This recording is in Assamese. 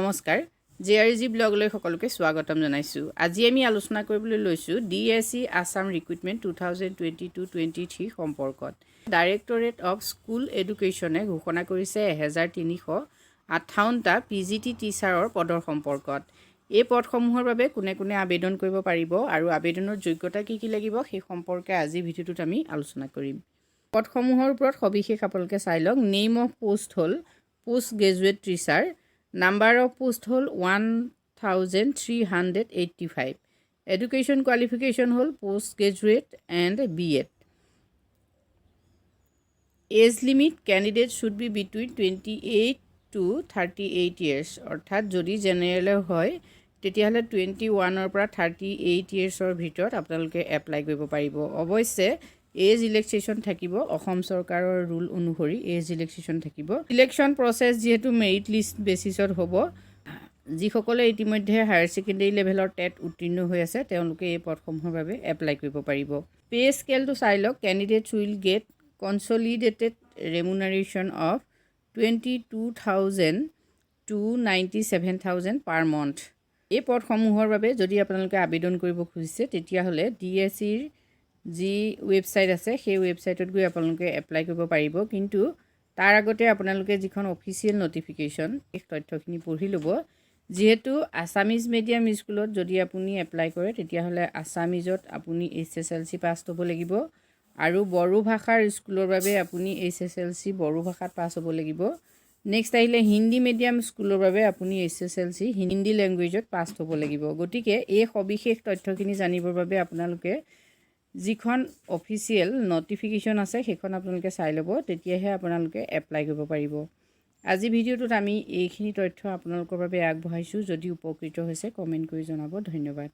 নমস্কাৰ জেআৰজি ব্লগলৈ সকলোকে স্বাগতম জনাইছো আজি আমি আলোচনা কৰিবলৈ লৈছো DSE Assam Recruitment 2022-23 সম্পৰ্কত ডাইৰেক্টৰেট অফ স্কুল এডুকেশ্যনে ঘোষণা কৰিছে 1358টা PGT টিচাৰৰ পদৰ সম্পৰ্কত এই পদসমূহৰ বাবে কোনে কোনে আবেদন কৰিব পাৰিব আৰু আবেদনৰ যোগ্যতা কি কি লাগিব সেই সম্পৰ্কে আজি ভিডিঅ'টোত আমি আলোচনা কৰিম পদসমূহৰ ওপৰত সবিশেষ আপোনালোকে চাই লওক নেম অফ পোষ্ট হ'ল post graduate teacher Number of post hole 1385. Education qualification hole postgraduate and B.Ed. Age limit candidate should be between 28 to 38 years. অৰ্থাৎ যদি জেনেৰেল হয় তেতিয়াহ'লে 21 ৰ পৰা 38 yearsৰ ভিতৰত আপোনালোকে এপ্লাই কৰিব পাৰিব অৱশ্যে এজ ইলেকশ্যন থাকিব অসম চৰকাৰৰ ৰুল অনুসৰি এজ ইলেকশ্যন থাকিব ইলেকশ্যন প্ৰসেস যেহেতু মেৰিট লিষ্ট বেচিছত হ'ব যিসকলে ইতিমধ্যে হায়াৰ সেকেন্ডাৰী লেভেলৰ টেট উত্তীৰ্ণ হৈ আছে তেওঁলোকে এই পদসমূহৰ বাবে এপ্লাই কৰিব পাৰিব পে স্কেলটো চাই লওক candidates will get consolidated remuneration of 22,000 to 97,000 per month এই পদসমূহৰ বাবে যদি আপোনালোকে আবেদন কৰিব খুজিছে তেতিয়াহ'লে DSE ৰ যি ওয়েবসাইট আছে সেই ওয়েবসাইটত গৈ আপোনালোকে এপ্লাই কৰিব পাৰিব কিন্তু তাৰ আগতে আপোনালোকে যিখন অফিচিয়েল নোটিফিকেশন এই তথ্যখিনি পঢ়ি ল'ব যেহেতু আসামিজ মিডিয়াম স্কুলত যদি আপুনি এপ্লাই কৰে তেতিয়াহ'লে আসামিজত আপুনি SSLC পাছ হ'ব লাগিব আৰু বড়ো ভাষাৰ স্কুলৰ বাবে আপুনি SSLC বড়ো ভাষাত পাছ হ'ব লাগিব নেক্সট আহিলে হিন্দী মিডিয়াম স্কুলৰ বাবে আপুনি SSLC হিন্দী ল্যাঙ্গুৱেজত পাছ হ'ব লাগিব গতিকে এই সবিশেষ তথ্যখিনি জানিবৰ বাবে আপোনালোকে যিখন অফিচিয়েল নোটিফিকেশন আছে সেইখন আপোনালোকে চাই ল'ব তেতিয়াহে আপোনালোকে এপ্লাই কৰিব পাৰিব আজি ভিডিঅ'টোত আমি এইখিনি তথ্য আপোনালোকৰ বাবে আগবঢ়াইছো যদি উপকৃত হৈছে কমেন্ট কৰি জনাব ধন্যবাদ